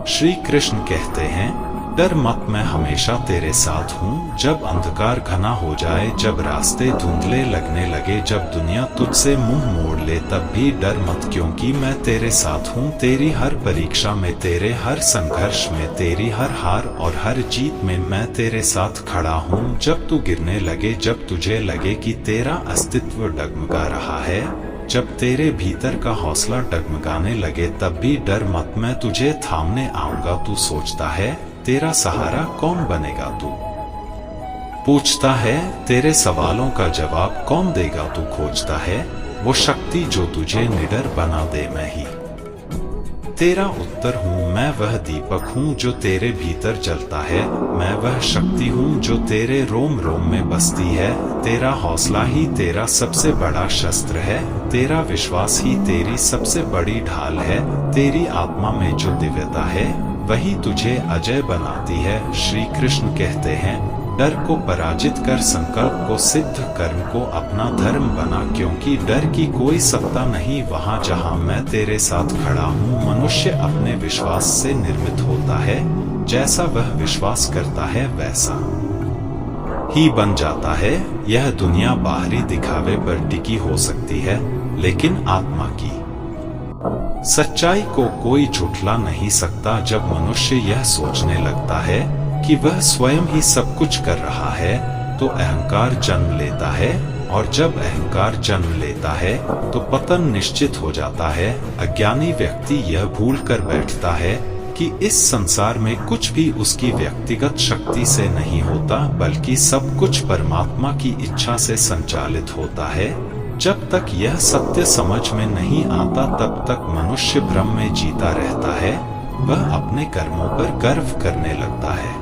श्री कृष्ण कहते हैं, डर मत, मैं हमेशा तेरे साथ हूँ। जब अंधकार घना हो जाए, जब रास्ते धुंधले लगने लगे, जब दुनिया तुझसे मुंह मोड़ ले, तब भी डर मत, क्योंकि मैं तेरे साथ हूँ। तेरी हर परीक्षा में, तेरे हर संघर्ष में, तेरी हर हार और हर जीत में मैं तेरे साथ खड़ा हूँ। जब तू गिरने लगे, जब तुझे लगे कि तेरा अस्तित्व डगमगा रहा है, जब तेरे भीतर का हौसला डगमगाने लगे, तब भी डर मत, मैं तुझे थामने आऊंगा। तू सोचता है तेरा सहारा कौन बनेगा, तू पूछता है तेरे सवालों का जवाब कौन देगा, तू खोजता है वो शक्ति जो तुझे निडर बना दे। मैं ही तेरा उत्तर हूँ, मैं वह दीपक हूँ जो तेरे भीतर जलता है। मैं वह शक्ति हूँ जो तेरे रोम रोम में बसती है। तेरा हौसला ही तेरा सबसे बड़ा शस्त्र है, तेरा विश्वास ही तेरी सबसे बड़ी ढाल है। तेरी आत्मा में जो दिव्यता है, वही तुझे अजय बनाती है। श्री कृष्ण कहते हैं, डर को पराजित कर, संकल्प को सिद्ध, कर्म को अपना धर्म बना, क्योंकि डर की कोई सत्ता नहीं वहाँ जहाँ मैं तेरे साथ खड़ा हूँ। मनुष्य अपने विश्वास से निर्मित होता है, जैसा वह विश्वास करता है वैसा ही बन जाता है। यह दुनिया बाहरी दिखावे पर टिकी हो सकती है, लेकिन आत्मा की सच्चाई को कोई झुठला नहीं सकता। जब मनुष्य यह सोचने लगता है कि वह स्वयं ही सब कुछ कर रहा है, तो अहंकार जन्म लेता है, और जब अहंकार जन्म लेता है तो पतन निश्चित हो जाता है। अज्ञानी व्यक्ति यह भूल कर बैठता है कि इस संसार में कुछ भी उसकी व्यक्तिगत शक्ति से नहीं होता, बल्कि सब कुछ परमात्मा की इच्छा से संचालित होता है। जब तक यह सत्य समझ में नहीं आता, तब तक मनुष्य भ्रम में जीता रहता है। वह अपने कर्मों पर गर्व करने लगता है,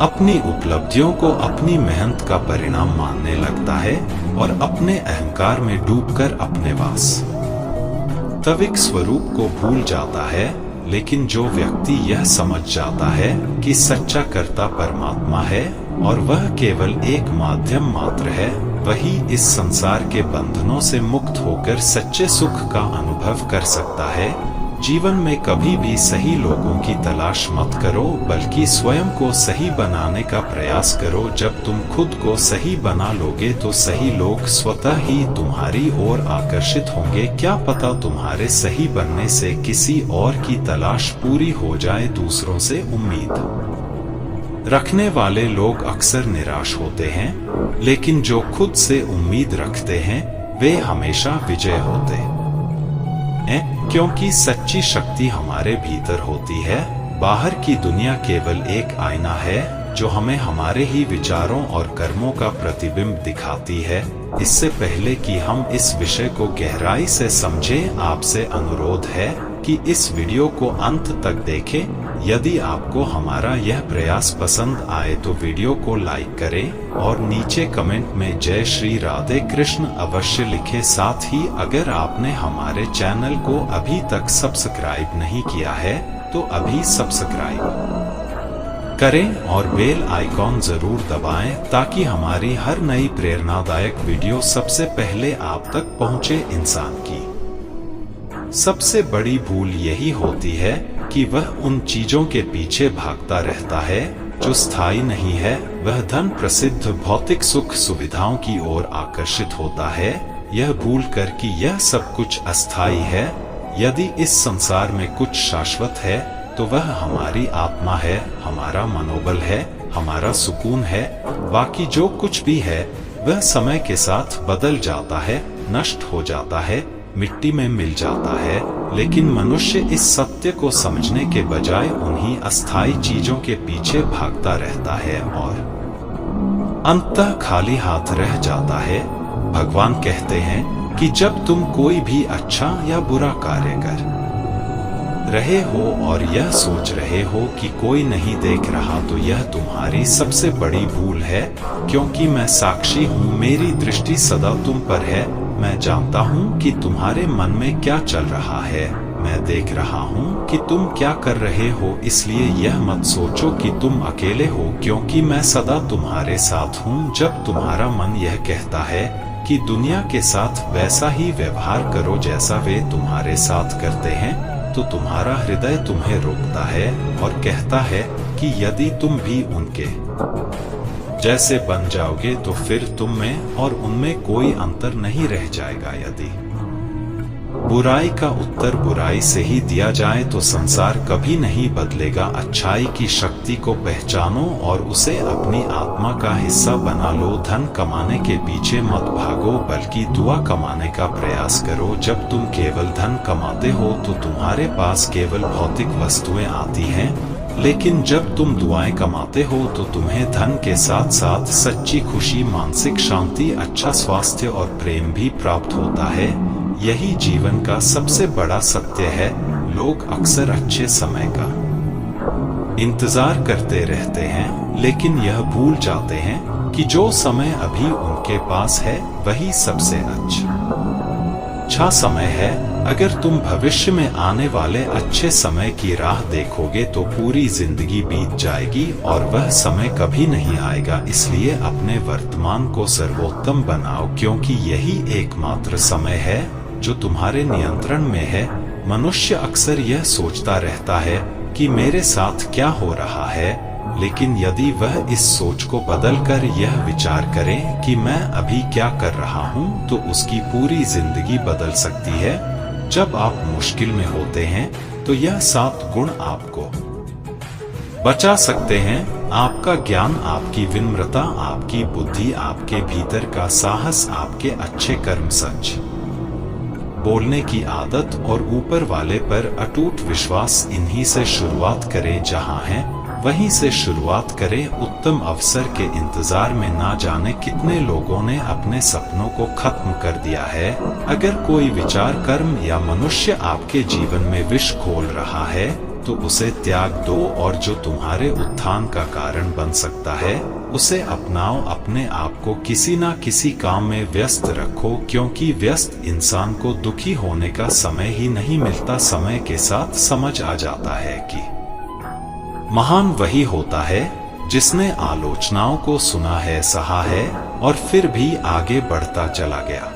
अपनी उपलब्धियों को अपनी मेहनत का परिणाम मानने लगता है, और अपने अहंकार में डूबकर अपने वास्तविक स्वरूप को भूल जाता है। लेकिन जो व्यक्ति यह समझ जाता है कि सच्चा कर्ता परमात्मा है और वह केवल एक माध्यम मात्र है, वही इस संसार के बंधनों से मुक्त होकर सच्चे सुख का अनुभव कर सकता है। जीवन में कभी भी सही लोगों की तलाश मत करो, बल्कि स्वयं को सही बनाने का प्रयास करो। जब तुम खुद को सही बना लोगे तो सही लोग स्वतः ही तुम्हारी ओर आकर्षित होंगे। क्या पता तुम्हारे सही बनने से किसी और की तलाश पूरी हो जाए। दूसरों से उम्मीद रखने वाले लोग अक्सर निराश होते हैं, लेकिन जो खुद से उम्मीद रखते हैं वे हमेशा विजय होते हैं, क्योंकि सच्ची शक्ति हमारे भीतर होती है। बाहर की दुनिया केवल एक आईना है जो हमें हमारे ही विचारों और कर्मों का प्रतिबिंब दिखाती है। इससे पहले कि हम इस विषय को गहराई से समझें, आपसे अनुरोध है कि इस वीडियो को अंत तक देखें। यदि आपको हमारा यह प्रयास पसंद आए तो वीडियो को लाइक करें और नीचे कमेंट में जय श्री राधे कृष्ण अवश्य लिखें। साथ ही अगर आपने हमारे चैनल को अभी तक सब्सक्राइब नहीं किया है तो अभी सब्सक्राइब करें और बेल आइकॉन जरूर दबाएं, ताकि हमारी हर नई प्रेरणादायक वीडियो सबसे पहले आप तक पहुंचे। इंसान की सबसे बड़ी भूल यही होती है कि वह उन चीजों के पीछे भागता रहता है जो स्थायी नहीं है। वह धन, प्रसिद्ध, भौतिक सुख सुविधाओं की ओर आकर्षित होता है, यह भूल कर कि यह सब कुछ अस्थायी है। यदि इस संसार में कुछ शाश्वत है तो वह हमारी आत्मा है, हमारा मनोबल है, हमारा सुकून है। बाकी जो कुछ भी है वह समय के साथ बदल जाता है, नष्ट हो जाता है, मिट्टी में मिल जाता है। लेकिन mनुष्य इस सत्य को समझने के बजाय उन्हीं अस्थायी चीजों के पीछे भागता रहता है और अंततः खाली हाथ रह जाता है। भगवान कहते हैं कि जब तुम कोई भी अच्छा या बुरा कार्य कर रहे हो और यह सोच रहे हो कि कोई नहीं देख रहा, तो यह तुम्हारी सबसे बड़ी भूल है, क्योंकि मैं साक्षी हूँ, मेरी दृष्टि सदा तुम पर है। मैं जानता हूँ कि तुम्हारे मन में क्या चल रहा है, मैं देख रहा हूँ कि तुम क्या कर रहे हो। इसलिए यह मत सोचो कि तुम अकेले हो, क्योंकि मैं सदा तुम्हारे साथ हूँ। जब तुम्हारा मन यह कहता है कि दुनिया के साथ वैसा ही व्यवहार करो जैसा वे तुम्हारे साथ करते हैं, तो तुम्हारा हृदय तुम्हें रोकता है और कहता है कि यदि तुम भी उनके जैसे बन जाओगे तो फिर तुम में और उनमें कोई अंतर नहीं रह जाएगा। यदि बुराई का उत्तर बुराई से ही दिया जाए तो संसार कभी नहीं बदलेगा। अच्छाई की शक्ति को पहचानो और उसे अपनी आत्मा का हिस्सा बना लो। धन कमाने के पीछे मत भागो, बल्कि दुआ कमाने का प्रयास करो। जब तुम केवल धन कमाते हो तो तुम्हारे पास केवल भौतिक वस्तुएं आती हैं, लेकिन जब तुम दुआएं कमाते हो तो तुम्हें धन के साथ साथ सच्ची खुशी, मानसिक शांति, अच्छा स्वास्थ्य और प्रेम भी प्राप्त होता है। यही जीवन का सबसे बड़ा सत्य है। लोग अक्सर अच्छे समय का इंतजार करते रहते हैं, लेकिन यह भूल जाते हैं कि जो समय अभी उनके पास है वही सबसे अच्छा समय है। अगर तुम भविष्य में आने वाले अच्छे समय की राह देखोगे तो पूरी जिंदगी बीत जाएगी और वह समय कभी नहीं आएगा। इसलिए अपने वर्तमान को सर्वोत्तम बनाओ, क्योंकि यही एकमात्र समय है जो तुम्हारे नियंत्रण में है। मनुष्य अक्सर यह सोचता रहता है कि मेरे साथ क्या हो रहा है, लेकिन यदि वह इस सोच को बदलकर यह विचार करे कि मैं अभी क्या कर रहा हूँ, तो उसकी पूरी जिंदगी बदल सकती है। जब आप मुश्किल में होते हैं तो यह 7 गुण आपको बचा सकते हैं। आपका ज्ञान, आपकी विनम्रता, आपकी बुद्धि, आपके भीतर का साहस, आपके अच्छे कर्म, सच बोलने की आदत और ऊपर वाले पर अटूट विश्वास। इन्हीं से शुरुआत करें। जहां हैं वहीं से शुरुआत करें। उत्तम अवसर के इंतजार में ना जाने कितने लोगों ने अपने सपनों को खत्म कर दिया है। अगर कोई विचार, कर्म या मनुष्य आपके जीवन में विष घोल रहा है तो उसे त्याग दो, और जो तुम्हारे उत्थान का कारण बन सकता है उसे अपनाओ। अपने आप को किसी ना किसी काम में व्यस्त रखो, क्योंकि व्यस्त इंसान को दुखी होने का समय ही नहीं मिलता। समय के साथ समझ आ जाता है कि महान वही होता है जिसने आलोचनाओं को सुना है, सहा है और फिर भी आगे बढ़ता चला गया।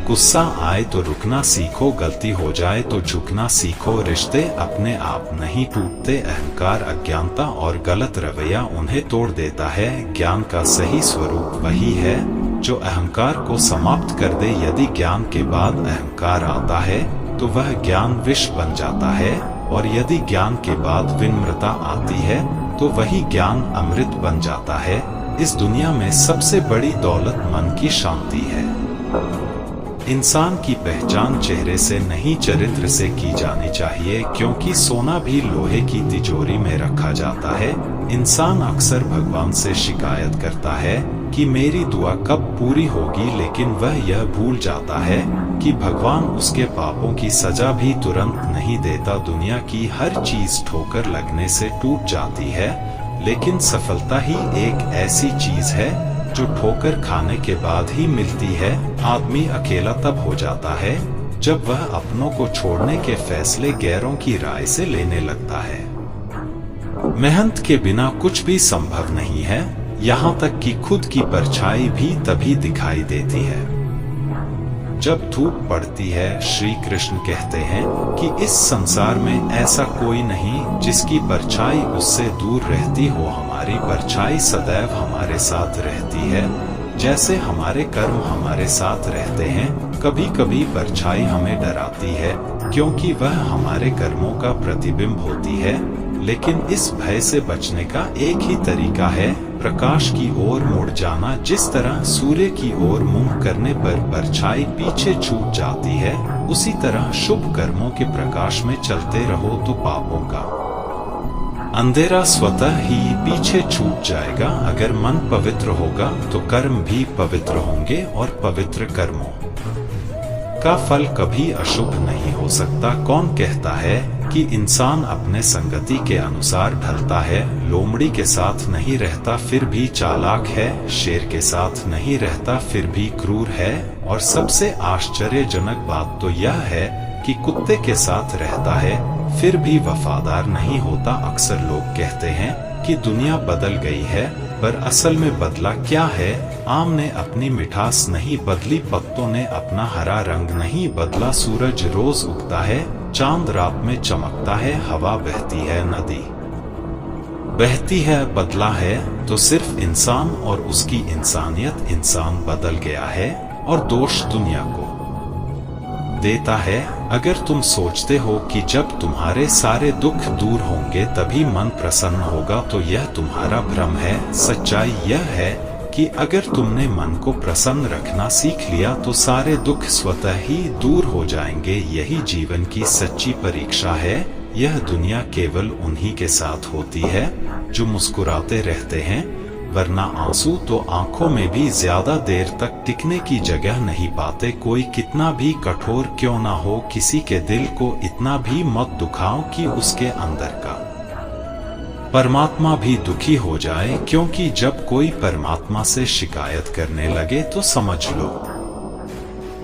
गुस्सा आए तो रुकना सीखो, गलती हो जाए तो झुकना सीखो। रिश्ते अपने आप नहीं टूटते। अहंकार, अज्ञानता और गलत रवैया उन्हें तोड़ देता है। ज्ञान का सही स्वरूप वही है जो अहंकार को समाप्त कर दे। यदि ज्ञान के बाद अहंकार आता है तो वह ज्ञान विष बन जाता है, और यदि ज्ञान के बाद विनम्रता आती है तो वही ज्ञान अमृत बन जाता है। इस दुनिया में सबसे बड़ी दौलत मन की शांति है। इंसान की पहचान चेहरे से नहीं चरित्र से की जानी चाहिए, क्योंकि सोना भी लोहे की तिजोरी में रखा जाता है। इंसान अक्सर भगवान से शिकायत करता है कि मेरी दुआ कब पूरी होगी, लेकिन वह यह भूल जाता है कि भगवान उसके पापों की सजा भी तुरंत नहीं देता। दुनिया की हर चीज ठोकर लगने से टूट जाती है, लेकिन सफलता ही एक ऐसी चीज है जो ठोकर खाने के बाद ही मिलती है। आदमी अकेला तब हो जाता है जब वह अपनों को छोड़ने के फैसले गैरों की राय से लेने लगता है। मेहनत के बिना कुछ भी संभव नहीं है, यहाँ तक कि खुद की परछाई भी तभी दिखाई देती है जब धूप पड़ती है। श्री कृष्ण कहते हैं कि इस संसार में ऐसा कोई नहीं जिसकी परछाई उससे दूर रहती हो। हमारी परछाई सदैव हमारे साथ रहती है, जैसे हमारे कर्म हमारे साथ रहते हैं। कभी कभी परछाई हमें डराती है, क्योंकि वह हमारे कर्मों का प्रतिबिंब होती है। लेकिन इस भय से बचने का एक ही तरीका है, प्रकाश की ओर मुड़ जाना। जिस तरह सूर्य की ओर मुंह करने पर परछाई पीछे छूट जाती है, उसी तरह शुभ कर्मों के प्रकाश में चलते रहो तो पापों का अंधेरा स्वतः ही पीछे छूट जाएगा। अगर मन पवित्र होगा तो कर्म भी पवित्र होंगे, और पवित्र कर्मों का फल कभी अशुभ नहीं हो सकता। कौन कहता है कि इंसान अपने संगति के अनुसार ढलता है? लोमड़ी के साथ नहीं रहता फिर भी चालाक है, शेर के साथ नहीं रहता फिर भी क्रूर है, और सबसे आश्चर्यजनक बात तो यह है कि कुत्ते के साथ रहता है फिर भी वफादार नहीं होता। अक्सर लोग कहते हैं कि दुनिया बदल गई है, पर असल में बदला क्या है? आम ने अपनी मिठास नहीं बदली, पत्तों ने अपना हरा रंग नहीं बदला। सूरज रोज उगता है चांद रात में चमकता है, हवा बहती है, नदी बहती है, बदला है तो सिर्फ इंसान और उसकी इंसानियत। इंसान बदल गया है और दोष दुनिया को देता है। अगर तुम सोचते हो कि जब तुम्हारे सारे दुख दूर होंगे तभी मन प्रसन्न होगा तो यह तुम्हारा भ्रम है। सच्चाई यह है कि अगर तुमने मन को प्रसन्न रखना सीख लिया तो सारे दुख स्वतः ही दूर हो जाएंगे। यही जीवन की सच्ची परीक्षा है। यह दुनिया केवल उन्हीं के साथ होती है जो मुस्कुराते रहते हैं, वरना आंसू तो आंखों में भी ज्यादा देर तक टिकने की जगह नहीं पाते। कोई कितना भी कठोर क्यों ना हो, किसी के दिल को इतना भी मत दुखाओ कि उसके अंदर का परमात्मा भी दुखी हो जाए, क्योंकि जब कोई परमात्मा से शिकायत करने लगे तो समझ लो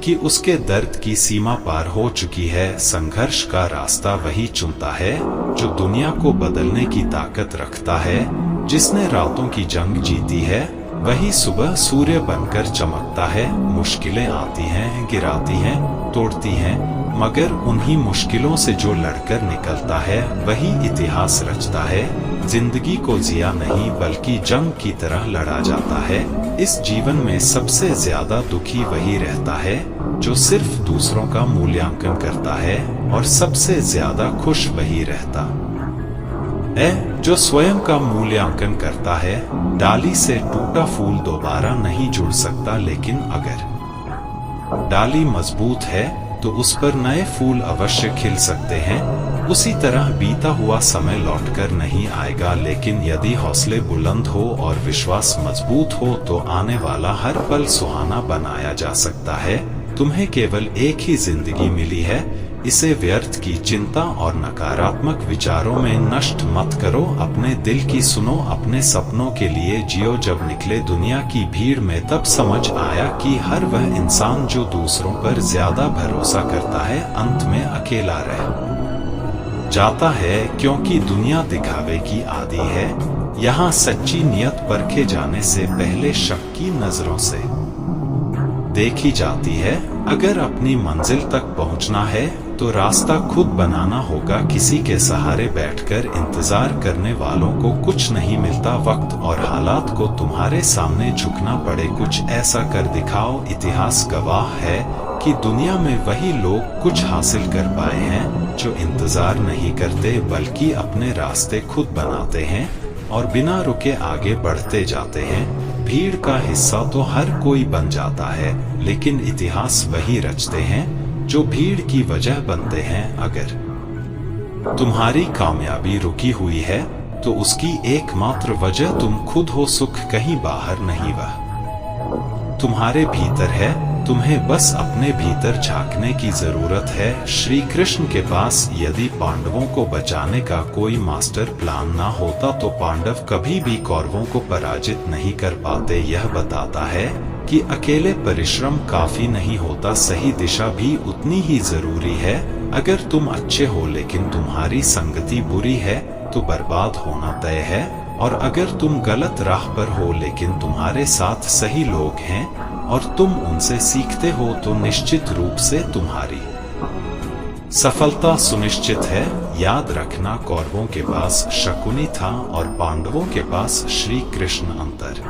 कि उसके दर्द की सीमा पार हो चुकी है। संघर्ष का रास्ता वही चुनता है जो दुनिया को बदलने की ताकत रखता है। जिसने रातों की जंग जीती है वही सुबह सूर्य बनकर चमकता है। मुश्किलें आती हैं, गिराती हैं, तोड़ती हैं, मगर उन्हीं मुश्किलों से जो लड़कर निकलता है वही इतिहास रचता है। जिंदगी को जिया नहीं बल्कि जंग की तरह लड़ा जाता है। इस जीवन में सबसे ज्यादा दुखी वही रहता है जो सिर्फ दूसरों का मूल्यांकन करता है, और सबसे ज्यादा खुश वही रहता है जो स्वयं का मूल्यांकन करता है। डाली से टूटा फूल दोबारा नहीं जुड़ सकता, लेकिन अगर डाली मजबूत है तो उस पर नए फूल अवश्य खिल सकते हैं। उसी तरह बीता हुआ समय लौटकर नहीं आएगा, लेकिन यदि हौसले बुलंद हो और विश्वास मजबूत हो तो आने वाला हर पल सुहाना बनाया जा सकता है। तुम्हें केवल एक ही जिंदगी मिली है, इसे व्यर्थ की चिंता और नकारात्मक विचारों में नष्ट मत करो। अपने दिल की सुनो, अपने सपनों के लिए जियो। जब निकले दुनिया की भीड़ में तब समझ आया कि हर वह इंसान जो दूसरों पर ज्यादा भरोसा करता है अंत में अकेला रह जाता है, क्योंकि दुनिया दिखावे की आदी है। यहाँ सच्ची नियत परखे जाने से पहले शक की नजरों से देखी जाती है। अगर अपनी मंजिल तक पहुंचना है तो रास्ता खुद बनाना होगा। किसी के सहारे बैठकर इंतजार करने वालों को कुछ नहीं मिलता। वक्त और हालात को तुम्हारे सामने झुकना पड़े, कुछ ऐसा कर दिखाओ। इतिहास गवाह है कि दुनिया में वही लोग कुछ हासिल कर पाए हैं जो इंतजार नहीं करते बल्कि अपने रास्ते खुद बनाते हैं और बिना रुके आगे बढ़ते जाते हैं। भीड़ का हिस्सा तो हर कोई बन जाता है, लेकिन इतिहास वही रचते हैं जो भीड़ की वजह बनते हैं। अगर तुम्हारी कामयाबी रुकी हुई है तो उसकी एकमात्र वजह तुम खुद हो। सुख कहीं बाहर नहीं, वह तुम्हारे भीतर है। तुम्हें बस अपने भीतर झांकने की जरूरत है। श्री कृष्ण के पास यदि पांडवों को बचाने का कोई मास्टर प्लान ना होता तो पांडव कभी भी कौरवों को पराजित नहीं कर पाते। यह बताता है कि अकेले परिश्रम काफी नहीं होता, सही दिशा भी उतनी ही जरूरी है। अगर तुम अच्छे हो लेकिन तुम्हारी संगति बुरी है तो बर्बाद होना तय है, और अगर तुम गलत राह पर हो लेकिन तुम्हारे साथ सही लोग हैं और तुम उनसे सीखते हो तो निश्चित रूप से तुम्हारी सफलता सुनिश्चित है। याद रखना, कौरवों के पास शकुनी था और पांडवों के पास श्री कृष्ण। अंतर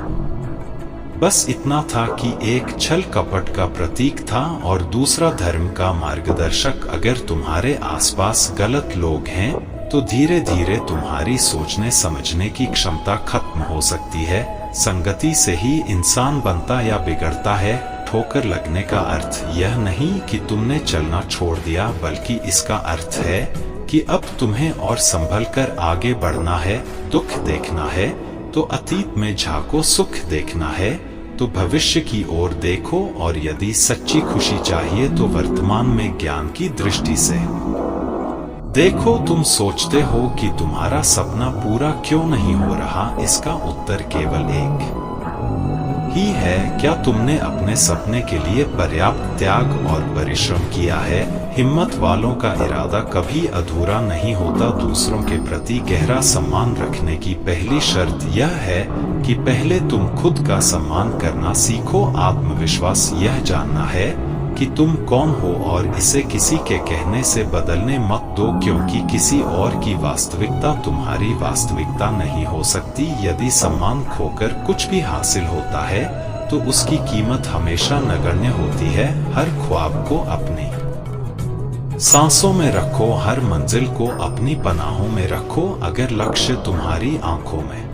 बस इतना था कि एक छल कपट का प्रतीक था और दूसरा धर्म का मार्गदर्शक। अगर तुम्हारे आसपास गलत लोग हैं तो धीरे धीरे तुम्हारी सोचने समझने की क्षमता खत्म हो सकती है। संगति से ही इंसान बनता या बिगड़ता है। ठोकर लगने का अर्थ यह नहीं कि तुमने चलना छोड़ दिया, बल्कि इसका अर्थ है कि अब तुम्हें और संभल कर आगे बढ़ना है। दुख देखना है तो अतीत में झांको, सुख देखना है तो भविष्य की ओर देखो, और यदि सच्ची खुशी चाहिए तो वर्तमान में ज्ञान की दृष्टि से देखो। तुम सोचते हो कि तुम्हारा सपना पूरा क्यों नहीं हो रहा, इसका उत्तर केवल एक ही है। क्या तुमने अपने सपने के लिए पर्याप्त त्याग और परिश्रम किया है? हिम्मत वालों का इरादा कभी अधूरा नहीं होता। दूसरों के प्रति गहरा सम्मान रखने की पहली शर्त यह है कि पहले तुम खुद का सम्मान करना सीखो। आत्मविश्वास यह जानना है कि तुम कौन हो और इसे किसी के कहने से बदलने मत दो, क्योंकि किसी और की वास्तविकता तुम्हारी वास्तविकता नहीं हो सकती। यदि सम्मान खोकर कुछ भी हासिल होता है तो उसकी कीमत हमेशा नगण्य होती है। हर ख्वाब को अपनी सांसों में रखो, हर मंजिल को अपनी पनाहों में रखो। अगर लक्ष्य तुम्हारी आंखों में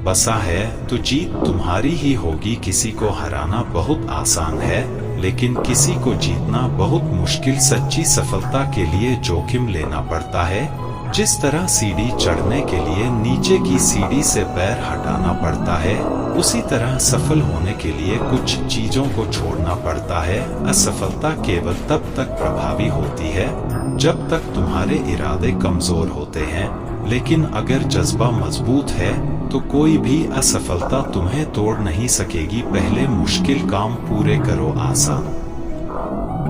बसा है तो जीत तुम्हारी ही होगी। किसी को हराना बहुत आसान है, लेकिन किसी को जीतना बहुत मुश्किल। सच्ची सफलता के लिए जोखिम लेना पड़ता है। जिस तरह सीढ़ी चढ़ने के लिए नीचे की सीढ़ी से पैर हटाना पड़ता है, उसी तरह सफल होने के लिए कुछ चीजों को छोड़ना पड़ता है। असफलता केवल तब तक प्रभावी होती है जब तक तुम्हारे इरादे कमजोर होते हैं, लेकिन अगर जज्बा मजबूत है तो कोई भी असफलता तुम्हें तोड़ नहीं सकेगी। पहले मुश्किल काम पूरे करो, आसान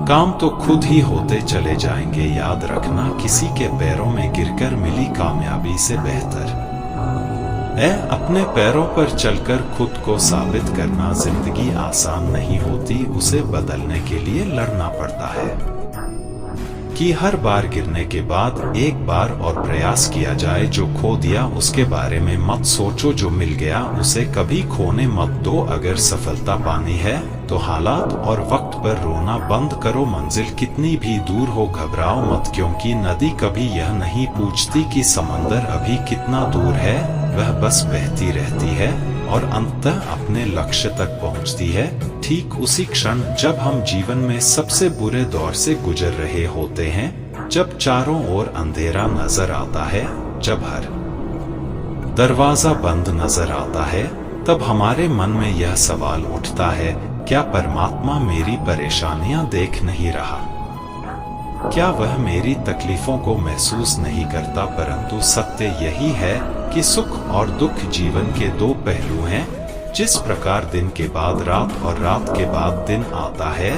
काम तो खुद ही होते चले जाएंगे। याद रखना, किसी के पैरों में गिरकर मिली कामयाबी से बेहतर है अपने पैरों पर चलकर खुद को साबित करना। जिंदगी आसान नहीं होती, उसे बदलने के लिए लड़ना पड़ता है। कि हर बार गिरने के बाद एक बार और प्रयास किया जाए। जो खो दिया उसके बारे में मत सोचो, जो मिल गया उसे कभी खोने मत दो। अगर सफलता पानी है तो हालात और वक्त पर रोना बंद करो। मंजिल कितनी भी दूर हो घबराओ मत, क्योंकि नदी कभी यह नहीं पूछती कि समंदर अभी कितना दूर है। वह बस बहती रहती है और अंततः अपने लक्ष्य तक पहुंचती है, ठीक उसी क्षण जब हम जीवन में सबसे बुरे दौर से गुजर रहे होते हैं। जब चारों ओर अंधेरा नजर आता है, जब हर दरवाजा बंद नजर आता है, तब हमारे मन में यह सवाल उठता है, क्या परमात्मा मेरी परेशानियां देख नहीं रहा? क्या वह मेरी तकलीफों को महसूस नहीं करता? परंतु सत्य यही है कि सुख और दुख जीवन के दो पहलू हैं। जिस प्रकार दिन के बाद रात और रात के बाद दिन आता है,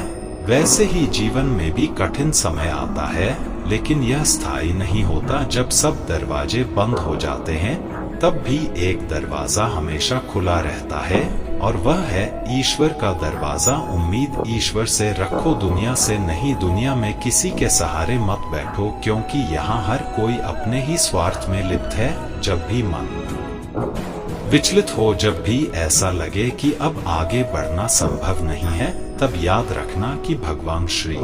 वैसे ही जीवन में भी कठिन समय आता है, लेकिन यह स्थायी नहीं होता। जब सब दरवाजे बंद हो जाते हैं, तब भी एक दरवाजा हमेशा खुला रहता है, और वह है ईश्वर का दरवाजा। उम्मीद ईश्वर से रखो, दुनिया से नहीं। दुनिया में किसी के सहारे मत बैठो, क्योंकि यहाँ हर कोई अपने ही स्वार्थ में लिप्त है। जब भी मन विचलित हो, जब भी ऐसा लगे कि अब आगे बढ़ना संभव नहीं है, तब याद रखना कि भगवान श्री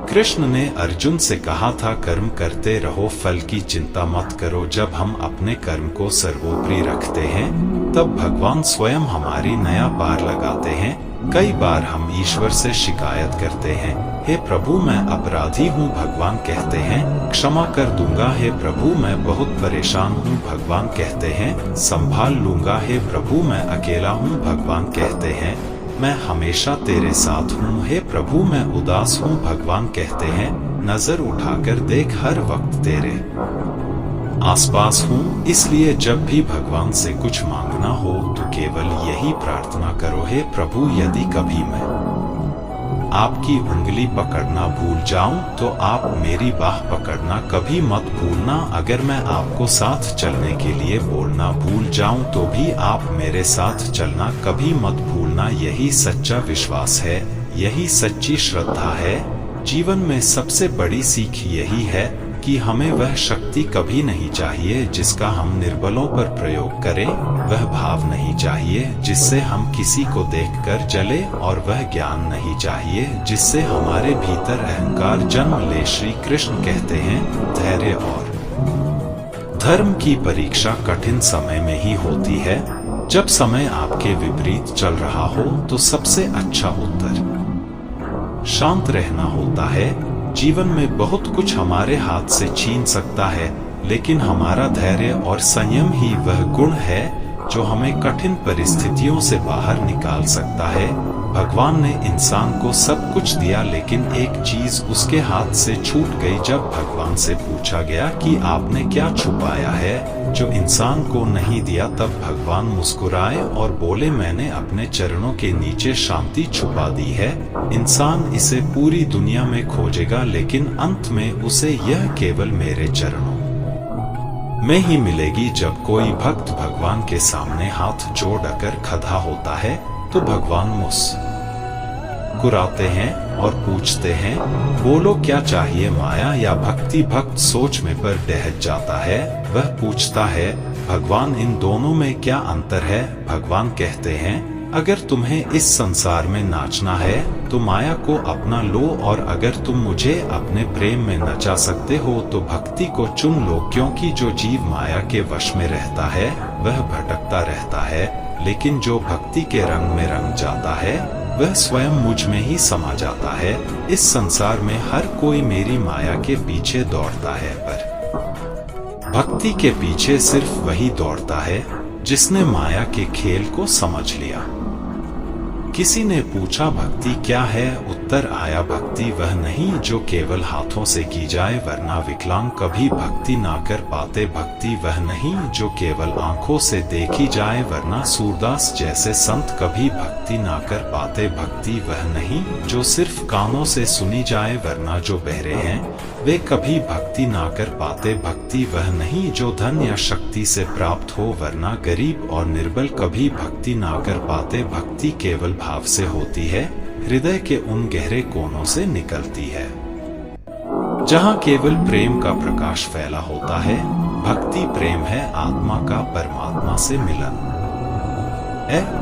कृष्ण ने अर्जुन से कहा था, कर्म करते रहो, फल की चिंता मत करो। जब हम अपने कर्म को सर्वोपरि रखते हैं, तब भगवान स्वयं हमारी नया पार लगाते हैं। कई बार हम ईश्वर से शिकायत करते हैं, हे प्रभु मैं अपराधी हूँ। भगवान कहते हैं, क्षमा कर दूंगा। हे प्रभु मैं बहुत परेशान हूँ। भगवान कहते हैं, संभाल लूंगा। हे प्रभु मैं अकेला हूँ। भगवान कहते हैं, मैं हमेशा तेरे साथ हूँ। हे प्रभु मैं उदास हूँ। भगवान कहते हैं, नजर उठाकर देख, हर वक्त तेरे आसपास हूँ। इसलिए जब भी भगवान से कुछ मांगना हो तो केवल यही प्रार्थना करो, हे प्रभु यदि कभी मैं आपकी उंगली पकड़ना भूल जाऊं तो आप मेरी बाह पकड़ना कभी मत भूलना। अगर मैं आपको साथ चलने के लिए बोलना भूल जाऊं तो भी आप मेरे साथ चलना कभी मत भूलना। यही सच्चा विश्वास है, यही सच्ची श्रद्धा है। जीवन में सबसे बड़ी सीख यही है कि हमें वह शक्ति कभी नहीं चाहिए जिसका हम निर्बलों पर प्रयोग करें, वह भाव नहीं चाहिए जिससे हम किसी को देखकर जले, और वह ज्ञान नहीं चाहिए जिससे हमारे भीतर अहंकार जन्म ले। श्री कृष्ण कहते हैं, धैर्य और धर्म की परीक्षा कठिन समय में ही होती है। जब समय आपके विपरीत चल रहा हो तो सबसे अच्छा उत्तर शांत रहना होता है। जीवन में बहुत कुछ हमारे हाथ से छीन सकता है, लेकिन हमारा धैर्य और संयम ही वह गुण है जो हमें कठिन परिस्थितियों से बाहर निकाल सकता है। भगवान ने इंसान को सब कुछ दिया, लेकिन एक चीज उसके हाथ से छूट गई। जब भगवान से पूछा गया कि आपने क्या छुपाया है जो इंसान को नहीं दिया, तब भगवान मुस्कुराए और बोले, मैंने अपने चरणों के नीचे शांति छुपा दी है। इंसान इसे पूरी दुनिया में खोजेगा, लेकिन अंत में उसे यह केवल मेरे चरणों में ही मिलेगी। जब कोई भक्त भगवान के सामने हाथ जोड़कर खड़ा होता है तो भगवान मुस्कुराते हैं और पूछते हैं, बोलो क्या चाहिए माया या भक्ति। भक्त सोच में पर डह जाता है। वह पूछता है, भगवान इन दोनों में क्या अंतर है। भगवान कहते हैं, अगर तुम्हें इस संसार में नाचना है तो माया को अपना लो, और अगर तुम मुझे अपने प्रेम में नचा सकते हो तो भक्ति को चुन लो। क्योंकि जो जीव माया के वश में रहता है वह भटकता रहता है, लेकिन जो भक्ति के रंग में रंग जाता है वह स्वयं मुझ में ही समा जाता है। इस संसार में हर कोई मेरी माया के पीछे दौड़ता है, पर भक्ति के पीछे सिर्फ वही दौड़ता है जिसने माया के खेल को समझ लिया। किसी ने पूछा, भक्ति क्या है। उत्तर आया, भक्ति वह नहीं जो केवल हाथों से की जाए, वरना विकलांग कभी भक्ति ना कर पाते। भक्ति वह नहीं जो केवल आंखों से देखी जाए, वरना सूरदास जैसे संत कभी भक्ति ना कर पाते। भक्ति वह नहीं जो सिर्फ कानों से सुनी जाए, वरना जो बहरे हैं वे कभी भक्ति ना कर पाते। भक्ति वह नहीं जो धन या शक्ति से प्राप्त हो, वरना गरीब और निर्बल कभी भक्ति ना कर पाते। भक्ति केवल भाव से होती है, हृदय के उन गहरे कोनों से निकलती है जहाँ केवल प्रेम का प्रकाश फैला होता है। भक्ति प्रेम है आत्मा का परमात्मा से मिलन।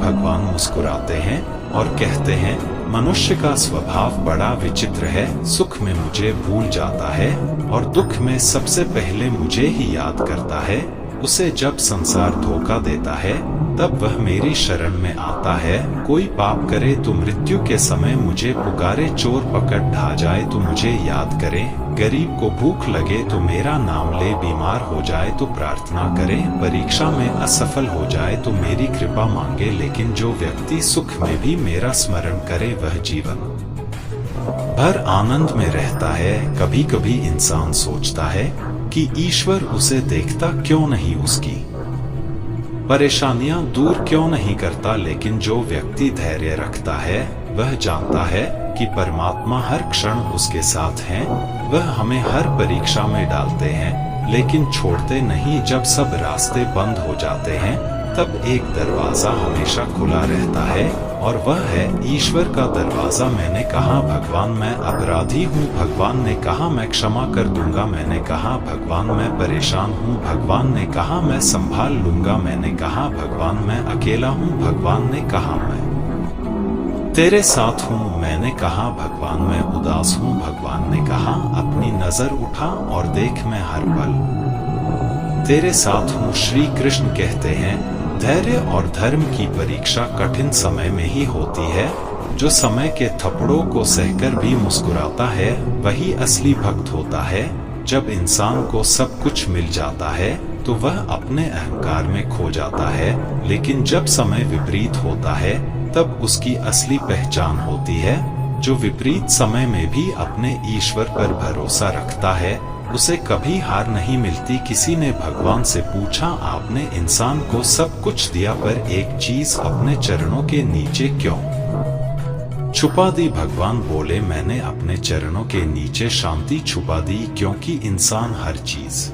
भगवान मुस्कुराते हैं और कहते हैं, मनुष्य का स्वभाव बड़ा विचित्र है। सुख में मुझे भूल जाता है और दुख में सबसे पहले मुझे ही याद करता है। उसे जब संसार धोखा देता है तब वह मेरी शरण में आता है। कोई पाप करे तो मृत्यु के समय मुझे पुकारे, चोर पकड़ ढा जाए तो मुझे याद करे, गरीब को भूख लगे तो मेरा नाम ले, बीमार हो जाए तो प्रार्थना करे, परीक्षा में असफल हो जाए तो मेरी कृपा मांगे। लेकिन जो व्यक्ति सुख में भी मेरा स्मरण करे वह जीवन भर आनंद में रहता है। कभी कभी इंसान सोचता है कि ईश्वर उसे देखता क्यों नहीं, उसकी परेशानियां दूर क्यों नहीं करता। लेकिन जो व्यक्ति धैर्य रखता है वह जानता है कि परमात्मा हर क्षण उसके साथ हैं। वह हमें हर परीक्षा में डालते हैं लेकिन छोड़ते नहीं। जब सब रास्ते बंद हो जाते हैं तब एक दरवाजा हमेशा खुला रहता है और वह है ईश्वर का दरवाजा। मैंने कहा, भगवान मैं अपराधी हूँ। भगवान ने कहा, मैं क्षमा कर दूंगा। मैंने कहा, भगवान मैं परेशान हूँ। भगवान ने कहा, मैं संभाल लूंगा। मैंने कहा, भगवान मैं अकेला हूँ। भगवान ने कहा, मैं तेरे साथ हूँ। मैंने कहा, भगवान मैं उदास हूँ। भगवान ने कहा, अपनी नजर उठा और देख, मैं हर पल तेरे साथ हूँ। श्री कृष्ण कहते हैं, धैर्य और धर्म की परीक्षा कठिन समय में ही होती है। जो समय के थप्पड़ों को सहकर भी मुस्कुराता है वही असली भक्त होता है। जब इंसान को सब कुछ मिल जाता है तो वह अपने अहंकार में खो जाता है, लेकिन जब समय विपरीत होता है तब उसकी असली पहचान होती है। जो विपरीत समय में भी अपने ईश्वर पर भरोसा रखता है उसे कभी हार नहीं मिलती। किसी ने भगवान से पूछा, आपने इंसान को सब कुछ दिया पर एक चीज अपने चरणों के नीचे क्यों छुपा दी। भगवान बोले, मैंने अपने चरणों के नीचे शांति छुपा दी, क्योंकि इंसान हर चीज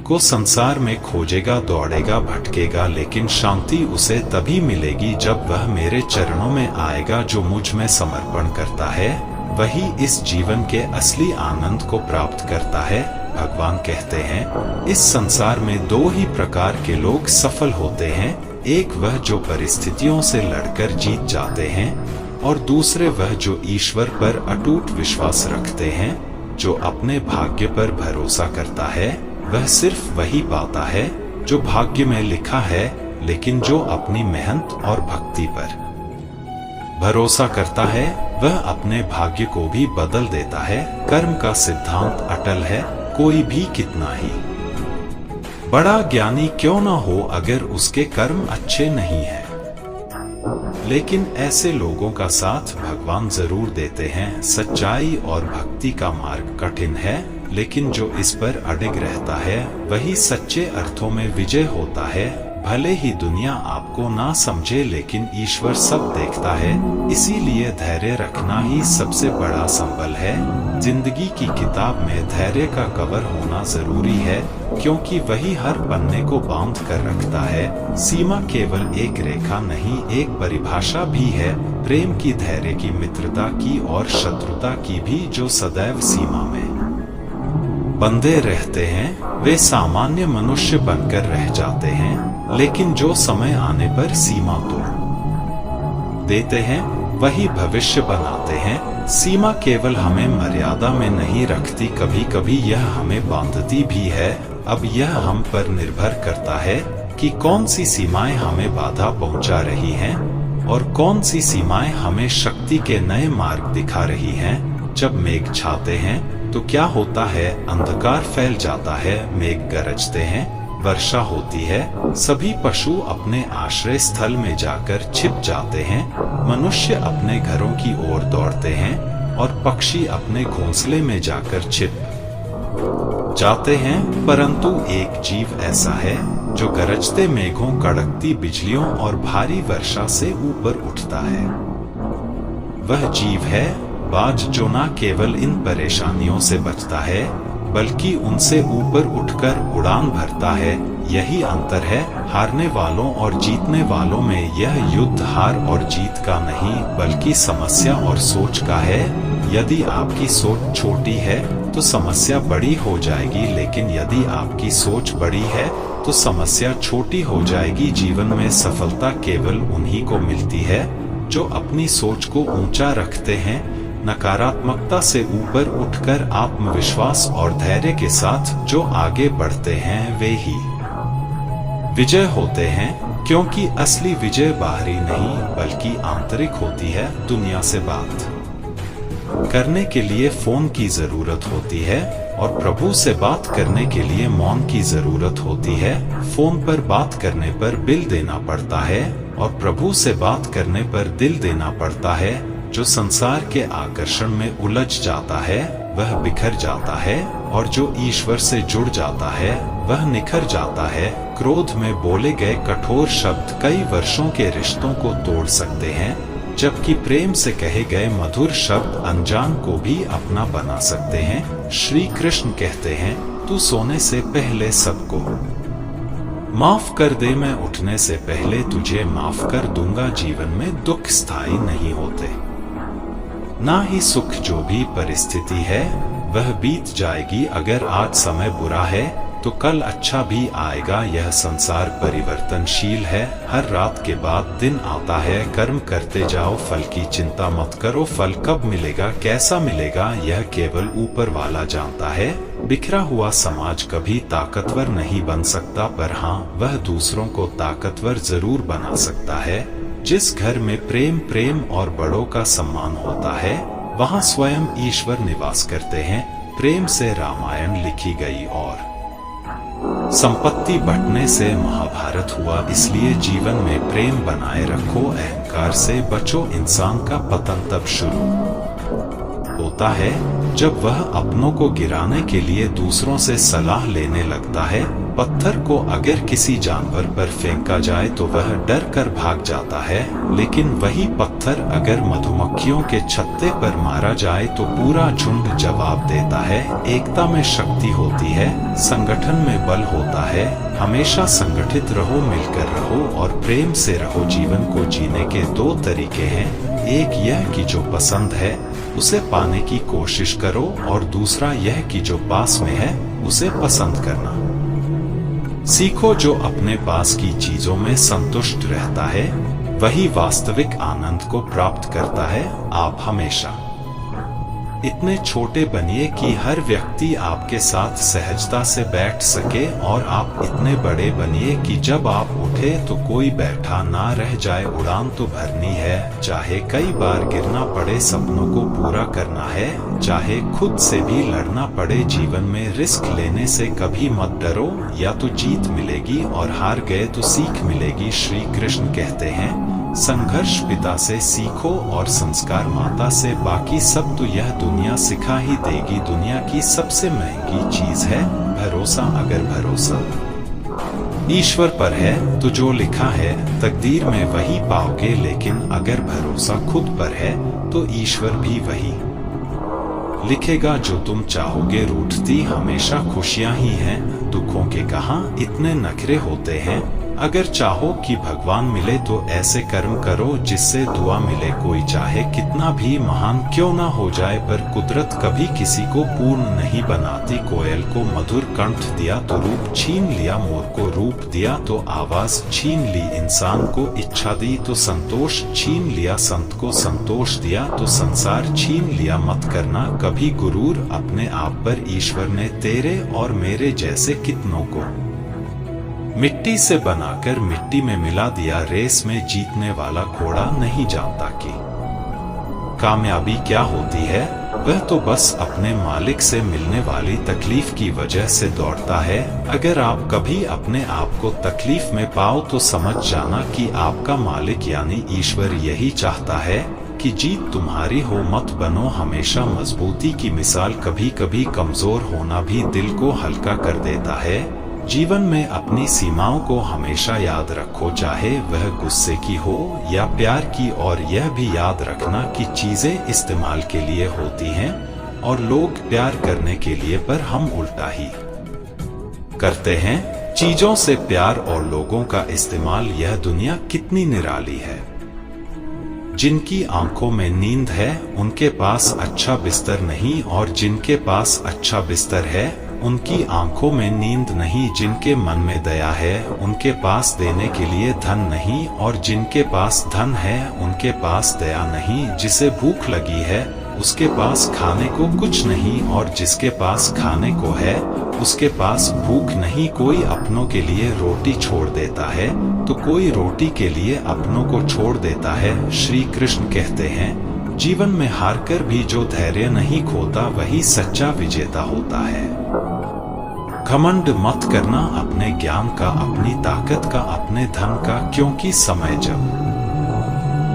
को संसार में खोजेगा, दौड़ेगा, भटकेगा, लेकिन शांति उसे तभी मिलेगी जब वह मेरे चरणों में आएगा। जो मुझ में समर्पण करता है वही इस जीवन के असली आनंद को प्राप्त करता है। भगवान कहते हैं, इस संसार में दो ही प्रकार के लोग सफल होते हैं। एक वह जो परिस्थितियों से लड़कर जीत जाते हैं और दूसरे वह जो ईश्वर पर अटूट विश्वास रखते हैं। जो अपने भाग्य पर भरोसा करता है वह सिर्फ वही पाता है जो भाग्य में लिखा है, लेकिन जो अपनी मेहनत और भक्ति पर भरोसा करता है वह अपने भाग्य को भी बदल देता है। कर्म का सिद्धांत अटल है, कोई भी कितना ही बड़ा ज्ञानी क्यों ना हो, अगर उसके कर्म अच्छे नहीं हैं। लेकिन ऐसे लोगों का साथ भगवान जरूर देते हैं। सच्चाई और भक्ति का मार्ग कठिन है, लेकिन जो इस पर अडिग रहता है वही सच्चे अर्थों में विजय होता है। भले ही दुनिया आपको ना समझे लेकिन ईश्वर सब देखता है, इसीलिए धैर्य रखना ही सबसे बड़ा संबल है। जिंदगी की किताब में धैर्य का कवर होना जरूरी है, क्योंकि वही हर पन्ने को बांध कर रखता है। सीमा केवल एक रेखा नहीं, एक परिभाषा भी है, प्रेम की, धैर्य की, मित्रता की और शत्रुता की भी, जो सदैव सीमा में बंधे रहते हैं वे सामान्य मनुष्य बनकर रह जाते हैं, लेकिन जो समय आने पर सीमा तोड़ देते हैं वही भविष्य बनाते हैं। सीमा केवल हमें मर्यादा में नहीं रखती, कभी कभी यह हमें बांधती भी है। अब यह हम पर निर्भर करता है कि कौन सी सीमाएं हमें बाधा पहुंचा रही हैं और कौन सी सीमाएं हमें शक्ति के नए मार्ग दिखा रही हैं। जब मेघ छाते हैं तो क्या होता है, अंधकार फैल जाता है, मेघ गरजते हैं, वर्षा होती है, सभी पशु अपने आश्रय स्थल में जाकर छिप जाते हैं, मनुष्य अपने घरों की ओर दौड़ते हैं और पक्षी अपने घोंसले में जाकर छिप जाते हैं। परंतु एक जीव ऐसा है जो गरजते मेघों, कड़कती बिजलियों और भारी वर्षा से ऊपर उठता है। वह जीव है बाज, जो न केवल इन परेशानियों से बचता है बल्कि उनसे ऊपर उठकर उड़ान भरता है। यही अंतर है हारने वालों और जीतने वालों में। यह युद्ध हार और जीत का नहीं बल्कि समस्या और सोच का है। यदि आपकी सोच छोटी है तो समस्या बड़ी हो जाएगी, लेकिन यदि आपकी सोच बड़ी है तो समस्या छोटी हो जाएगी। जीवन में सफलता केवल उन्हीं को मिलती है जो अपनी सोच को ऊंचा रखते हैं, नकारात्मकता से ऊपर उठकर आत्मविश्वास और धैर्य के साथ जो आगे बढ़ते हैं वे ही विजय होते हैं। क्योंकि असली विजय बाहरी नहीं बल्कि आंतरिक होती है। दुनिया से बात करने के लिए फोन की जरूरत होती है और प्रभु से बात करने के लिए मौन की जरूरत होती है। फोन पर बात करने पर बिल देना पड़ता है और प्रभु से बात करने पर दिल देना पड़ता है। जो संसार के आकर्षण में उलझ जाता है वह बिखर जाता है और जो ईश्वर से जुड़ जाता है वह निखर जाता है। क्रोध में बोले गए कठोर शब्द कई वर्षों के रिश्तों को तोड़ सकते हैं, जबकि प्रेम से कहे गए मधुर शब्द अनजान को भी अपना बना सकते हैं। श्री कृष्ण कहते हैं, तू सोने से पहले सबको माफ कर दे, मैं उठने से पहले तुझे माफ कर दूंगा। जीवन में दुख स्थायी नहीं होते, ना ही सुख। जो भी परिस्थिति है वह बीत जाएगी। अगर आज समय बुरा है तो कल अच्छा भी आएगा। यह संसार परिवर्तनशील है, हर रात के बाद दिन आता है। कर्म करते जाओ, फल की चिंता मत करो। फल कब मिलेगा, कैसा मिलेगा, यह केवल ऊपर वाला जानता है। बिखरा हुआ समाज कभी ताकतवर नहीं बन सकता, पर हाँ, वह दूसरों को ताकतवर जरूर बना सकता है। जिस घर में प्रेम और बड़ों का सम्मान होता है वहाँ स्वयं ईश्वर निवास करते हैं। प्रेम से रामायण लिखी गई और संपत्ति बंटने से महाभारत हुआ। इसलिए जीवन में प्रेम बनाए रखो, अहंकार से बचो। इंसान का पतन तब शुरू होता है जब वह अपनों को गिराने के लिए दूसरों से सलाह लेने लगता है। पत्थर को अगर किसी जानवर पर फेंका जाए तो वह डर कर भाग जाता है, लेकिन वही पत्थर अगर मधुमक्खियों के छत्ते पर मारा जाए तो पूरा झुंड जवाब देता है। एकता में शक्ति होती है, संगठन में बल होता है। हमेशा संगठित रहो, मिलकर रहो और प्रेम से रहो। जीवन को जीने के दो तरीके हैं, एक यह कि जो पसंद है उसे पाने की कोशिश करो और दूसरा यह कि जो पास में है उसे पसंद करना सीखो। जो अपने पास की चीजों में संतुष्ट रहता है वही वास्तविक आनंद को प्राप्त करता है। आप हमेशा इतने छोटे बनिए कि हर व्यक्ति आपके साथ सहजता से बैठ सके, और आप इतने बड़े बनिए कि जब आप उठे तो कोई बैठा ना रह जाए। उड़ान तो भरनी है, चाहे कई बार गिरना पड़े। सपनों को पूरा करना है, चाहे खुद से भी लड़ना पड़े। जीवन में रिस्क लेने से कभी मत डरो, या तो जीत मिलेगी और हार गए तो सीख मिलेगी। श्री कृष्ण कहते हैं, संघर्ष पिता से सीखो और संस्कार माता से। बाकी सब तो यह दुनिया सिखा ही देगी। दुनिया की सबसे महंगी चीज है भरोसा। अगर भरोसा ईश्वर पर है तो जो लिखा है तकदीर में वही पाओगे, लेकिन अगर भरोसा खुद पर है तो ईश्वर भी वही लिखेगा जो तुम चाहोगे। रूठती हमेशा खुशियां ही हैं, दुखों के कहां इतने नखरे होते हैं। अगर चाहो कि भगवान मिले तो ऐसे कर्म करो जिससे दुआ मिले। कोई चाहे कितना भी महान क्यों ना हो जाए, पर कुदरत कभी किसी को पूर्ण नहीं बनाती। कोयल को मधुर कंठ दिया तो रूप छीन लिया, मोर को रूप दिया तो आवाज छीन ली। इंसान को इच्छा दी तो संतोष छीन लिया, संत को संतोष दिया तो संसार छीन लिया। मत करना कभी गुरूर अपने आप पर, ईश्वर ने तेरे और मेरे जैसे कितनों को मिट्टी से बनाकर मिट्टी में मिला दिया। रेस में जीतने वाला घोड़ा नहीं जानता कि कामयाबी क्या होती है, वह तो बस अपने मालिक से मिलने वाली तकलीफ की वजह से दौड़ता है। अगर आप कभी अपने आप को तकलीफ में पाओ तो समझ जाना कि आपका मालिक यानी ईश्वर यही चाहता है कि जीत तुम्हारी हो। मत बनो हमेशा मजबूती की मिसाल, कभी कभी कमजोर होना भी दिल को हल्का कर देता है। जीवन में अपनी सीमाओं को हमेशा याद रखो, चाहे वह गुस्से की हो या प्यार की। और यह भी याद रखना कि चीजें इस्तेमाल के लिए होती हैं और लोग प्यार करने के लिए, पर हम उल्टा ही करते हैं। चीजों से प्यार और लोगों का इस्तेमाल। यह दुनिया कितनी निराली है। जिनकी आंखों में नींद है उनके पास अच्छा बिस्तर नहीं, और जिनके पास अच्छा बिस्तर है उनकी आंखों में नींद नहीं। जिनके मन में दया है उनके पास देने के लिए धन नहीं, और जिनके पास धन है उनके पास दया नहीं। जिसे भूख लगी है उसके पास खाने को कुछ नहीं, और जिसके पास खाने को है उसके पास भूख नहीं। कोई अपनों के लिए रोटी छोड़ देता है तो कोई रोटी के लिए अपनों को छोड़ देता है। श्री कृष्ण कहते हैं, जीवन में हारकर भी जो धैर्य नहीं खोता वही सच्चा विजेता होता है। घमंड मत करना अपने ज्ञान का, अपनी ताकत का, अपने धन का, क्योंकि समय जब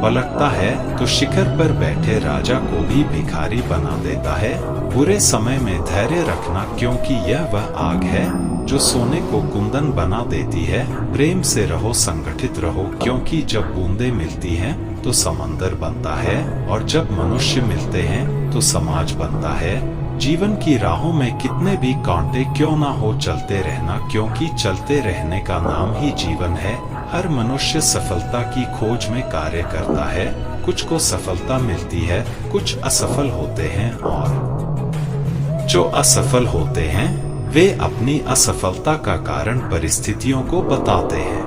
पलटता है तो शिखर पर बैठे राजा को भी भिखारी बना देता है। बुरे समय में धैर्य रखना, क्योंकि यह वह आग है जो सोने को कुंदन बना देती है। प्रेम से रहो, संगठित रहो, क्योंकि जब बूंदें मिलती हैं तो समंदर बनता है, और जब मनुष्य मिलते हैं तो समाज बनता है। जीवन की राहों में कितने भी कांटे क्यों ना हो, चलते रहना, क्योंकि चलते रहने का नाम ही जीवन है। हर मनुष्य सफलता की खोज में कार्य करता है। कुछ को सफलता मिलती है, कुछ असफल होते हैं, और जो असफल होते हैं वे अपनी असफलता का कारण परिस्थितियों को बताते हैं।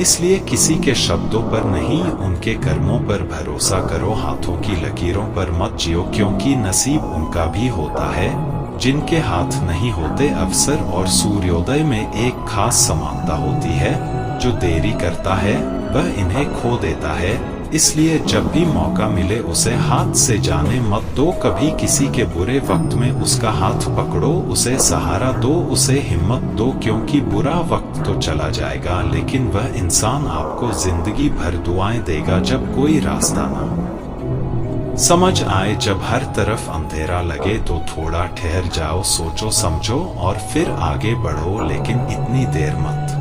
इसलिए किसी के शब्दों पर नहीं, उनके कर्मों पर भरोसा करो। हाथों की लकीरों पर मत जियो, क्योंकि नसीब उनका भी होता है जिनके हाथ नहीं होते। अवसर और सूर्योदय में एक खास समानता होती है, जो देरी करता है वह इन्हें खो देता है। इसलिए जब भी मौका मिले उसे हाथ से जाने मत दो। कभी किसी के बुरे वक्त में उसका हाथ पकड़ो, उसे सहारा दो, उसे हिम्मत दो, क्योंकि बुरा वक्त तो चला जाएगा लेकिन वह इंसान आपको जिंदगी भर दुआएं देगा। जब कोई रास्ता ना समझ आए, जब हर तरफ अंधेरा लगे, तो थोड़ा ठहर जाओ, सोचो समझो और फिर आगे बढ़ो। लेकिन इतनी देर मत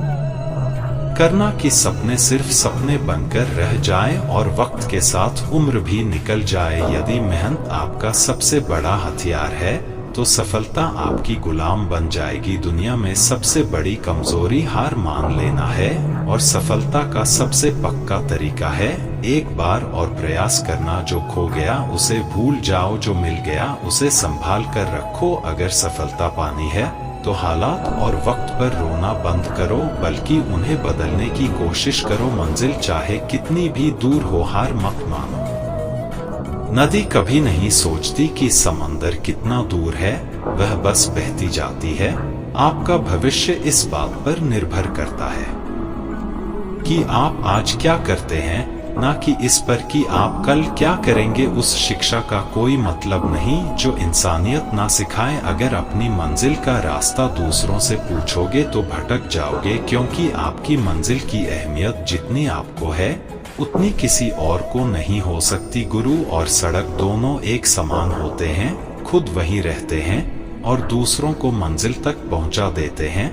करना कि सपने सिर्फ सपने बनकर रह जाएं और वक्त के साथ उम्र भी निकल जाए। यदि मेहनत आपका सबसे बड़ा हथियार है तो सफलता आपकी गुलाम बन जाएगी। दुनिया में सबसे बड़ी कमजोरी हार मान लेना है, और सफलता का सबसे पक्का तरीका है एक बार और प्रयास करना। जो खो गया उसे भूल जाओ, जो मिल गया उसे संभाल कर रखो। अगर सफलता पानी है तो हालात और वक्त पर रोना बंद करो, बल्कि उन्हें बदलने की कोशिश करो। मंजिल चाहे कितनी भी दूर हो, हार मत मानो। नदी कभी नहीं सोचती कि समंदर कितना दूर है, वह बस बहती जाती है। आपका भविष्य इस बात पर निर्भर करता है कि आप आज क्या करते हैं, ना कि इस पर कि आप कल क्या करेंगे। उस शिक्षा का कोई मतलब नहीं जो इंसानियत ना सिखाए। अगर अपनी मंजिल का रास्ता दूसरों से पूछोगे तो भटक जाओगे, क्योंकि आपकी मंजिल की अहमियत जितनी आपको है उतनी किसी और को नहीं हो सकती। गुरु और सड़क दोनों एक समान होते हैं, खुद वहीं रहते हैं और दूसरों को मंजिल तक पहुंचा देते हैं।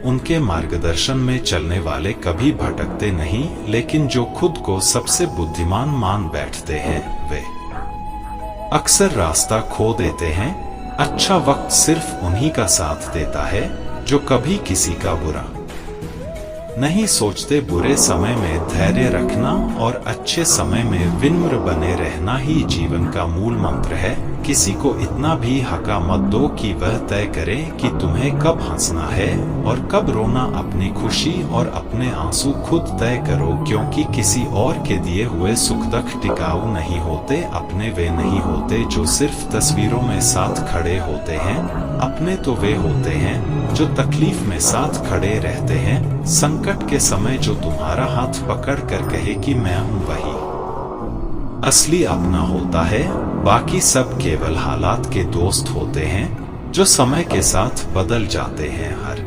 उनके मार्गदर्शन में चलने वाले कभी भटकते नहीं, लेकिन जो खुद को सबसे बुद्धिमान मान बैठते हैं वे अक्सर रास्ता खो देते हैं। अच्छा वक्त सिर्फ उन्हीं का साथ देता है जो कभी किसी का बुरा नहीं सोचते। बुरे समय में धैर्य रखना और अच्छे समय में विनम्र बने रहना ही जीवन का मूल मंत्र है। किसी को इतना भी हका मत दो कि वह तय करे कि तुम्हें कब हंसना है और कब रोना। अपनी खुशी और अपने आंसू खुद तय करो, क्योंकि किसी और के दिए हुए सुख दुख टिकाऊ नहीं होते। अपने वे नहीं होते जो सिर्फ तस्वीरों में साथ खड़े होते हैं, अपने तो वे होते हैं जो तकलीफ में साथ खड़े रहते हैं। संकट के समय जो तुम्हारा हाथ पकड़ कर कहे कि मैं हूं, वही असली अपना होता है। बाकी सब केवल हालात के दोस्त होते हैं जो समय के साथ बदल जाते हैं। हर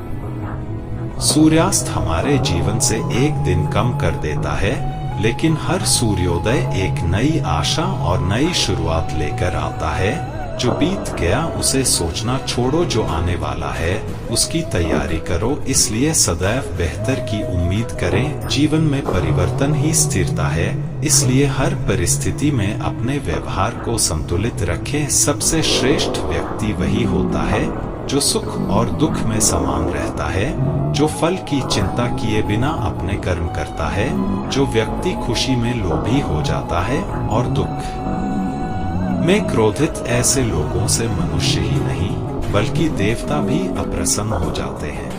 सूर्यास्त हमारे जीवन से एक दिन कम कर देता है, लेकिन हर सूर्योदय एक नई आशा और नई शुरुआत लेकर आता है। जो बीत गया उसे सोचना छोड़ो, जो आने वाला है उसकी तैयारी करो। इसलिए सदैव बेहतर की उम्मीद करें। जीवन में परिवर्तन ही स्थिरता है, इसलिए हर परिस्थिति में अपने व्यवहार को संतुलित रखें। सबसे श्रेष्ठ व्यक्ति वही होता है जो सुख और दुख में समान रहता है, जो फल की चिंता किए बिना अपने कर्म करता है। जो व्यक्ति खुशी में लोभी हो जाता है और दुख में क्रोधित, ऐसे लोगों से मनुष्य ही नहीं बल्कि देवता भी अप्रसन्न हो जाते हैं।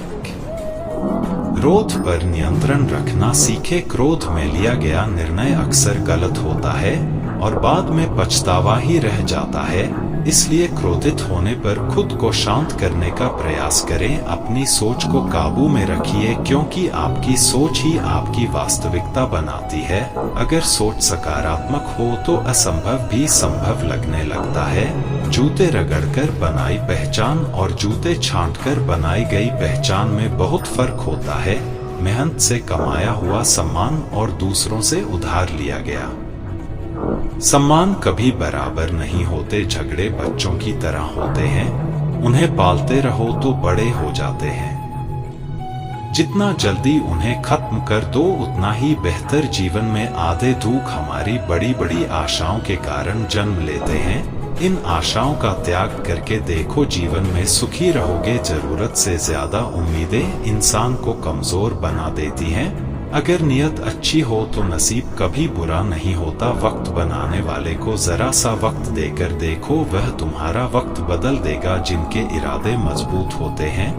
क्रोध पर नियंत्रण रखना सीखे। क्रोध में लिया गया निर्णय अक्सर गलत होता है और बाद में पछतावा ही रह जाता है। इसलिए क्रोधित होने पर खुद को शांत करने का प्रयास करें। अपनी सोच को काबू में रखिए, क्योंकि आपकी सोच ही आपकी वास्तविकता बनाती है। अगर सोच सकारात्मक हो तो असंभव भी संभव लगने लगता है। जूते रगड़कर बनाई पहचान और जूते छांटकर बनाई गई पहचान में बहुत फर्क होता है। मेहनत से कमाया हुआ सम्मान और दूसरों से उधार लिया गया सम्मान कभी बराबर नहीं होते। झगड़े बच्चों की तरह होते हैं, उन्हें पालते रहो तो बड़े हो जाते हैं। जितना जल्दी उन्हें खत्म कर दो उतना ही बेहतर। जीवन में आधे दुख हमारी बड़ी बड़ी आशाओं के कारण जन्म लेते हैं। इन आशाओं का त्याग करके देखो, जीवन में सुखी रहोगे। जरूरत से ज्यादा उम्मीदें इंसान को कमजोर बना देती हैं। अगर नियत अच्छी हो तो नसीब कभी बुरा नहीं होता। वक्त बनाने वाले को जरा सा वक्त देकर देखो, वह तुम्हारा वक्त बदल देगा। जिनके इरादे मजबूत होते हैं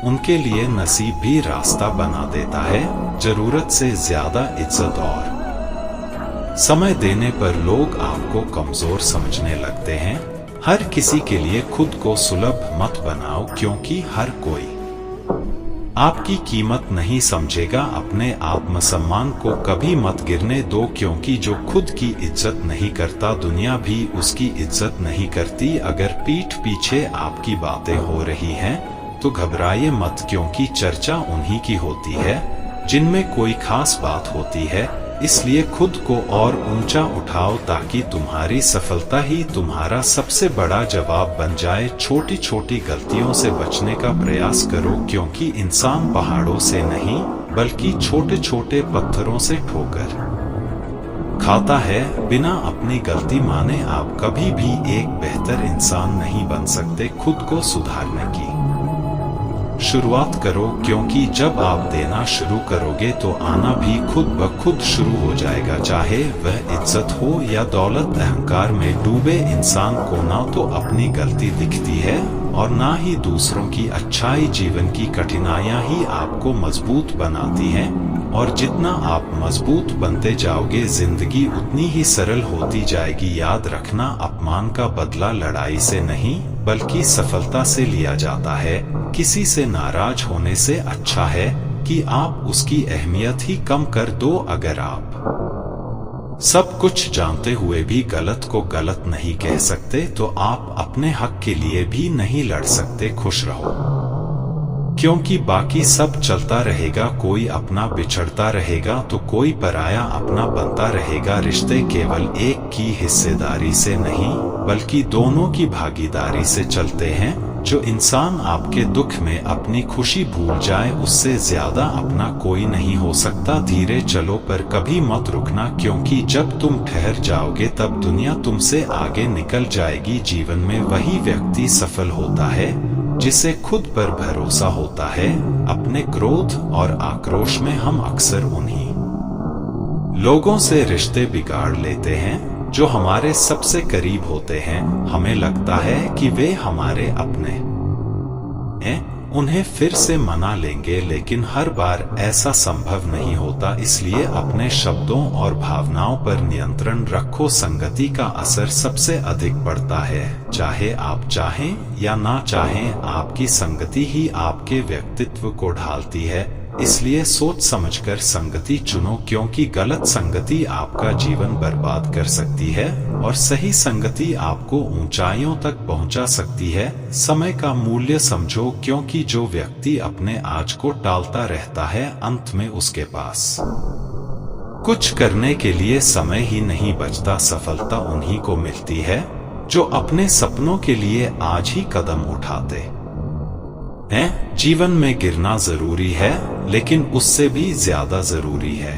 उनके लिए नसीब भी रास्ता बना देता है। जरूरत से ज्यादा इज्जत और समय देने पर लोग आपको कमजोर समझने लगते हैं। हर किसी के लिए खुद को सुलभ मत बनाओ, क्योंकि हर कोई आपकी कीमत नहीं समझेगा। अपने आत्मसम्मान को कभी मत गिरने दो, क्योंकि जो खुद की इज्जत नहीं करता दुनिया भी उसकी इज्जत नहीं करती। अगर पीठ पीछे आपकी बातें हो रही हैं तो घबराइए मत, क्योंकि चर्चा उन्हीं की होती है जिनमें कोई खास बात होती है। इसलिए खुद को और ऊंचा उठाओ ताकि तुम्हारी सफलता ही तुम्हारा सबसे बड़ा जवाब बन जाए। छोटी छोटी गलतियों से बचने का प्रयास करो, क्योंकि इंसान पहाड़ों से नहीं बल्कि छोटे छोटे पत्थरों से ठोकर खाता है। बिना अपनी गलती माने आप कभी भी एक बेहतर इंसान नहीं बन सकते। खुद को सुधारने की शुरुआत करो, क्योंकि जब आप देना शुरू करोगे तो आना भी खुद ब खुद शुरू हो जाएगा। चाहे वह इज्जत हो या दौलत। अहंकार में डूबे इंसान को ना तो अपनी गलती दिखती है और ना ही दूसरों की अच्छाई। जीवन की कठिनाइयां ही आपको मजबूत बनाती हैं, और जितना आप मजबूत बनते जाओगे जिंदगी उतनी ही सरल होती जाएगी। याद रखना, अपमान का बदला लड़ाई से नहीं बल्कि सफलता से लिया जाता है। किसी से नाराज होने से अच्छा है कि आप उसकी अहमियत ही कम कर दो। अगर आप सब कुछ जानते हुए भी गलत को गलत नहीं कह सकते तो आप अपने हक के लिए भी नहीं लड़ सकते। खुश रहो। क्योंकि बाकी सब चलता रहेगा, कोई अपना बिछड़ता रहेगा तो कोई पराया अपना बनता रहेगा। रिश्ते केवल एक की हिस्सेदारी से नहीं बल्कि दोनों की भागीदारी से चलते हैं। जो इंसान आपके दुख में अपनी खुशी भूल जाए उससे ज्यादा अपना कोई नहीं हो सकता। धीरे चलो पर कभी मत रुकना, क्योंकि जब तुम ठहर जाओगे तब दुनिया तुमसे आगे निकल जाएगी। जीवन में वही व्यक्ति सफल होता है जिसे खुद पर भरोसा होता है। अपने क्रोध और आक्रोश में हम अक्सर उन्हीं लोगों से रिश्ते बिगाड़ लेते हैं जो हमारे सबसे करीब होते हैं। हमें लगता है कि वे हमारे अपने हैं, उन्हें फिर से मना लेंगे, लेकिन हर बार ऐसा संभव नहीं होता। इसलिए अपने शब्दों और भावनाओं पर नियंत्रण रखो। संगति का असर सबसे अधिक पड़ता है, चाहे आप चाहें या ना चाहें। आपकी संगति ही आपके व्यक्तित्व को ढालती है। इसलिए सोच समझकर संगति चुनो, क्योंकि गलत संगति आपका जीवन बर्बाद कर सकती है और सही संगति आपको ऊंचाइयों तक पहुंचा सकती है। समय का मूल्य समझो, क्योंकि जो व्यक्ति अपने आज को टालता रहता है अंत में उसके पास कुछ करने के लिए समय ही नहीं बचता। सफलता उन्हीं को मिलती है जो अपने सपनों के लिए आज ही कदम उठाते हैं। जीवन में गिरना जरूरी है, लेकिन उससे भी ज्यादा जरूरी है